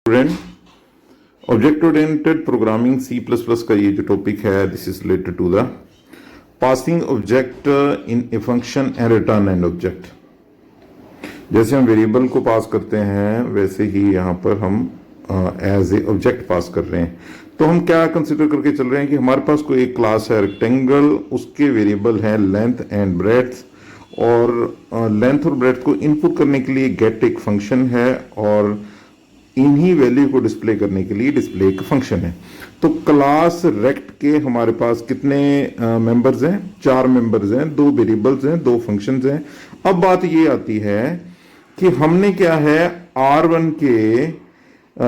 Student, object oriented programming C plus plus का ये जो टॉपिक है, this is related to the passing object in a function and return and object. जैसे हम variable को पास करते हैं वैसे ही यहाँ पर हम एज ए ऑब्जेक्ट पास कर रहे हैं। तो हम क्या कंसिडर करके चल रहे हैं कि हमारे पास कोई एक क्लास है रेक्टेंगल, उसके वेरिएबल है लेंथ एंड ब्रेड्थ, और लेंथ और ब्रेड्थ को इनपुट करने के लिए गेट एक फंक्शन है और इन्हीं वैल्यू को डिस्प्ले करने के लिए डिस्प्ले एक फंक्शन है। तो क्लास रेक्ट के हमारे पास कितने मेंबर्स हैं? 4 मेंबर्स हैं, 2 वेरिएबल्स हैं, 2 फंक्शंस हैं। अब बात ये आती है कि हमने क्या है R1 के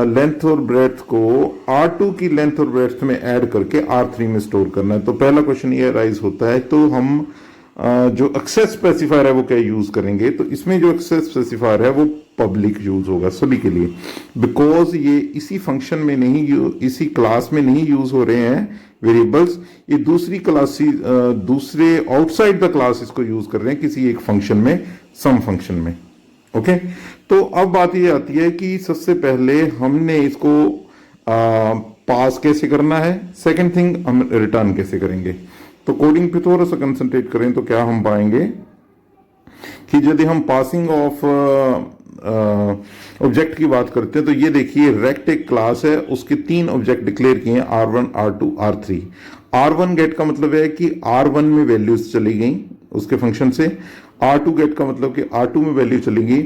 लेंथ और ब्रेड्थ को R2 की लेंथ और ब्रेड्थ में ऐड करके R3 में स्टोर करना है। तो पहला क्वेश्चन ये राइज होता है, तो हम जो एक्सेस स्पेसिफायर है वो क्या यूज करेंगे? तो इसमें जो एक्सेस स्पेसिफायर है वो पब्लिक यूज होगा सभी के लिए, बिकॉज ये इसी फंक्शन में नहीं, इसी क्लास में नहीं यूज हो रहे हैं वेरिएबल्स, ये दूसरी क्लास, दूसरे आउटसाइड द क्लास इसको यूज कर रहे हैं किसी एक फंक्शन में, सम फंक्शन में। ओके, तो अब बात ये आती है कि सबसे पहले हमने इसको पास कैसे करना है, सेकेंड थिंग हम रिटर्न कैसे करेंगे। तो कोडिंग पे थोड़ा सा कंसंट्रेट करें तो क्या हम पाएंगे कि यदि हम पासिंग ऑफ ऑब्जेक्ट की बात करते हैं तो ये देखिए रेक्ट एक क्लास है, उसके 3 ऑब्जेक्ट डिक्लेयर किए हैं, R1, R2, R3। R1 gate का मतलब है कि R1 में वैल्यूज चली गई उसके फंक्शन से, R2 गेट का मतलब कि R2 में वैल्यू चली गई।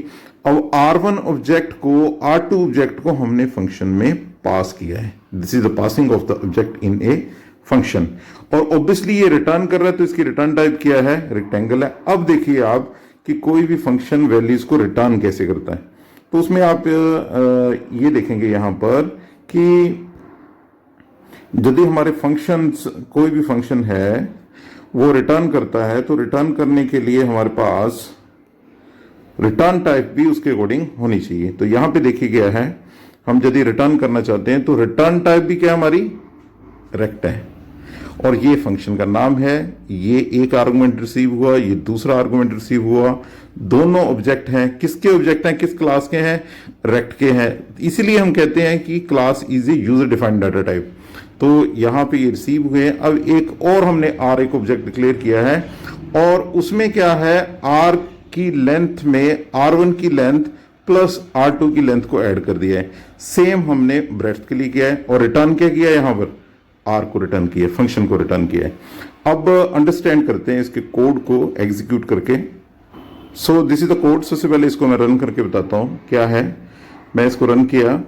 अब R1 ऑब्जेक्ट को R2 ऑब्जेक्ट को हमने फंक्शन में पास किया है, this is the passing of the object in a function. और ऑब्वियसली ये रिटर्न कर रहा है तो इसकी रिटर्न टाइप क्या है? रेक्टेंगल है। अब देखिए आप कि कोई भी फंक्शन वैल्यूज को रिटर्न कैसे करता है, तो उसमें आप ये देखेंगे यहां पर कि यदि हमारे फंक्शंस, कोई भी फंक्शन है वो रिटर्न करता है, तो रिटर्न करने के लिए हमारे पास रिटर्न टाइप भी उसके अकॉर्डिंग होनी चाहिए। तो यहां पे देखिए गया है, हम यदि रिटर्न करना चाहते हैं तो रिटर्न टाइप भी क्या हमारी रेक्ट है, और ये फंक्शन का नाम है, ये एक आर्गुमेंट रिसीव हुआ, ये दूसरा आर्गुमेंट रिसीव हुआ, दोनों ऑब्जेक्ट हैं। किसके ऑब्जेक्ट हैं? किस क्लास के हैं? रेक्ट के हैं। इसीलिए हम कहते हैं कि class is a user defined data type. तो यहां पे ये रिसीव हुए। अब एक और हमने R एक ऑब्जेक्ट डिक्लेयर किया है, और उसमें क्या है, R की लेंथ में R1 की लेंथ प्लस R2 की लेंथ को ऐड कर दिया है। सेम हमने ब्रेड्थ के लिए किया है, और रिटर्न क्या किया है? यहां पर R को रिटर्न किया, फंक्शन को रिटर्न किया है। अब अंडरस्टैंड करते हैं इसके कोड को एग्जीक्यूट करके। So this is the code. सबसे पहले इसको मैं रन करके बताता हूं क्या है। मैं इसको रन किया,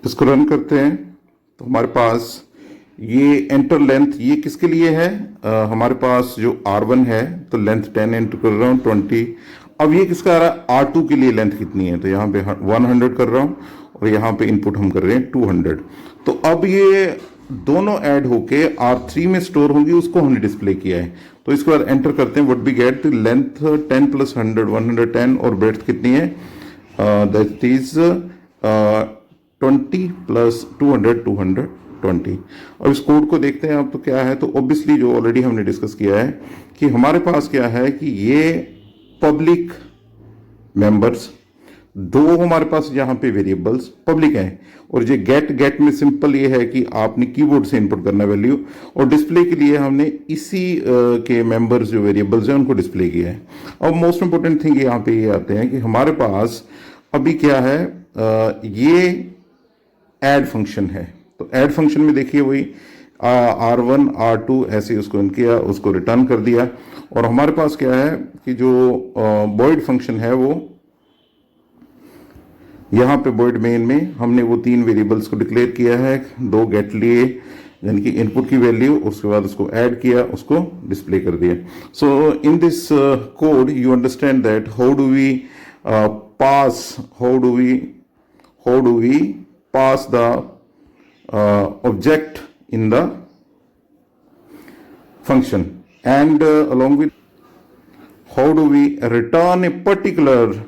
इसको रन करते हैं तो हमारे पास ये एंटर लेंथ, ये किसके लिए है? हमारे पास जो R1 है तो लेंथ 10 एंटर कर रहा हूं 20। अब ये किसका आ रहा है? R2 के लिए लेंथ कितनी है? तो यहां पे 100 कर रहा हूं, और यहां पे इनपुट हम कर रहे हैं 200। तो अब ये दोनों ऐड होके R3 में स्टोर होंगी, उसको हमने डिस्प्ले किया है। तो इसके बाद एंटर करते हैं, what we get, length 10 plus 100 110, और ब्रेड्थ कितनी है? That is 20 plus 200 220। अब इस कोड को देखते हैं आप, तो क्या है, तो ऑब्वियसली जो ऑलरेडी हमने डिस्कस किया है कि हमारे पास क्या है कि ये पब्लिक मेंबर्स, 2 हमारे पास यहां पे वेरिएबल्स पब्लिक हैं, और ये गेट में सिंपल ये है कि आपने कीबोर्ड से इनपुट करना वैल्यू, और डिस्प्ले के लिए हमने इसी के मेंबर्स जो वेरिएबल्स हैं उनको डिस्प्ले किया है। अब मोस्ट इंपोर्टेंट थिंग यहां पे ये आते हैं कि हमारे पास अभी क्या है, ये ऐड फंक्शन है। तो ऐड फंक्शन में देखिए वही R1 R2 ऐसे उसको किया, उसको रिटर्न कर दिया, और हमारे पास क्या है कि जो वॉइड फंक्शन है वो यहां पे वॉइड मेन में हमने वो 3 वेरिएबल्स को डिक्लेयर किया है, 2 गेट लिए यानी कि इनपुट की वैल्यू, उसके बाद उसको ऐड किया, उसको डिस्प्ले कर दिया। So in this code you understand that how do we pass the object in the function, and along with how do we return a particular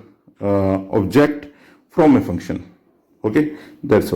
object from a function. Okay, that's all.